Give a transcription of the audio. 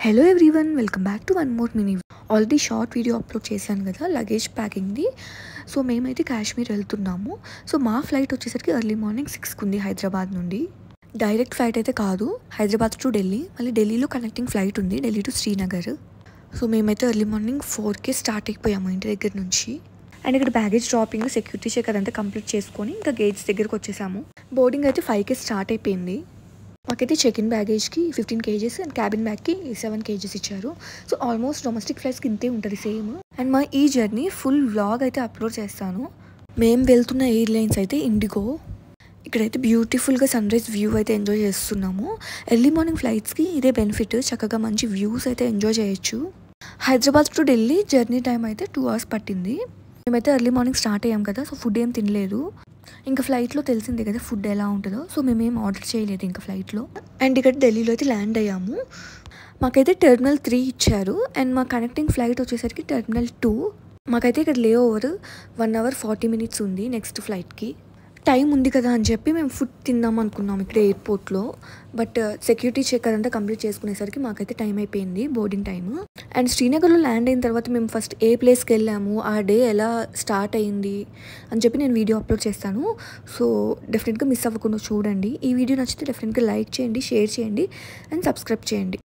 Hello everyone, welcome back to one more mini. Already short video upload చేశాను కదా luggage ప్యాకింగ్ది. So మేమైతే కాశ్మీర్ వెళ్తున్నాము. So మా ఫ్లైట్ వచ్చేసరికి ఎర్లీ మార్నింగ్ 6కి ఉంది హైదరాబాద్ నుండి. డైరెక్ట్ ఫ్లైట్ అయితే కాదు, హైదరాబాద్ టు ఢిల్లీ, మళ్ళీ ఢిల్లీలో కనెక్టింగ్ ఫ్లైట్ ఉంది, ఢిల్లీ టు శ్రీనగర్. సో మేమైతే ఎర్లీ మార్నింగ్ 4కి స్టార్ట్ అయిపోయాము ఇంటి దగ్గర నుంచి. అండ్ ఇక్కడ బ్యాగేజ్ డ్రాపింగ్, సెక్యూరిటీ చెక్ అదంతా కంప్లీట్ చేసుకొని ఇంకా గేట్స్ దగ్గరకు వచ్చేసాము. బోర్డింగ్ అయితే 5కి స్టార్ట్ అయిపోయింది. మాకైతే చెక్ ఇన్ బ్యాగేజ్కి 15 kgs అండ్ క్యాబిన్ బ్యాగ్కి 7 kgs ఇచ్చారు. సో ఆల్మోస్ట్ డొమెస్టిక్ ఫ్లైట్స్కి ఇంతే ఉంటుంది సేమ్. అండ్ మా ఈ జర్నీ ఫుల్ వ్లాగ్ అయితే అప్లోడ్ చేస్తాను. మేము వెళ్తున్న ఎయిర్లైన్స్ అయితే ఇండిగో. ఇక్కడైతే బ్యూటిఫుల్గా సన్ రైజ్ వ్యూ అయితే ఎంజాయ్ చేస్తున్నాము. ఎర్లీ మార్నింగ్ ఫ్లైట్స్కి ఇదే బెనిఫిట్, చక్కగా మంచి వ్యూస్ అయితే ఎంజాయ్ చేయొచ్చు. Hyderabad to Delhi journey time అయితే 2 hours పట్టింది. మేమైతే ఎర్లీ మార్నింగ్ స్టార్ట్ అయ్యాం కదా, సో ఫుడ్ ఏం తినలేదు. ఇంకా ఫ్లైట్లో తెలిసిందే కదా ఫుడ్ ఎలా ఉంటుందో, సో మేమేం ఆర్డర్ చేయలేదు ఇంకా ఫ్లైట్లో. అండ్ ఇక్కడ ఢిల్లీలో అయితే ల్యాండ్ అయ్యాము. మాకైతే టెర్మినల్ 3 ఇచ్చారు అండ్ మా కనెక్టింగ్ ఫ్లైట్ వచ్చేసరికి టెర్మినల్ 2. మాకైతే ఇక్కడ లే ఓవర్ 1 hour 40 minutes ఉంది నెక్స్ట్ ఫ్లైట్కి. టైం ఉంది కదా అని చెప్పి మేము ఫుడ్ తిందాం అనుకున్నాం ఇక్కడ ఎయిర్పోర్ట్లో. బట్ సెక్యూరిటీ చెక్ అదంతా కంప్లీట్ చేసుకునేసరికి మాకైతే టైం అయిపోయింది, బోర్డింగ్ టైమ్. అండ్ శ్రీనగర్లో ల్యాండ్ అయిన తర్వాత మేము ఫస్ట్ ఏ ప్లేస్కి వెళ్ళాము, ఆ డే ఎలా స్టార్ట్ అయింది అని చెప్పి నేను వీడియో అప్లోడ్ చేస్తాను. సో డెఫినెట్గా మిస్ అవ్వకుండా చూడండి. ఈ వీడియో నచ్చితే డెఫినెట్గా లైక్ చేయండి, షేర్ చేయండి అండ్ సబ్స్క్రైబ్ చేయండి.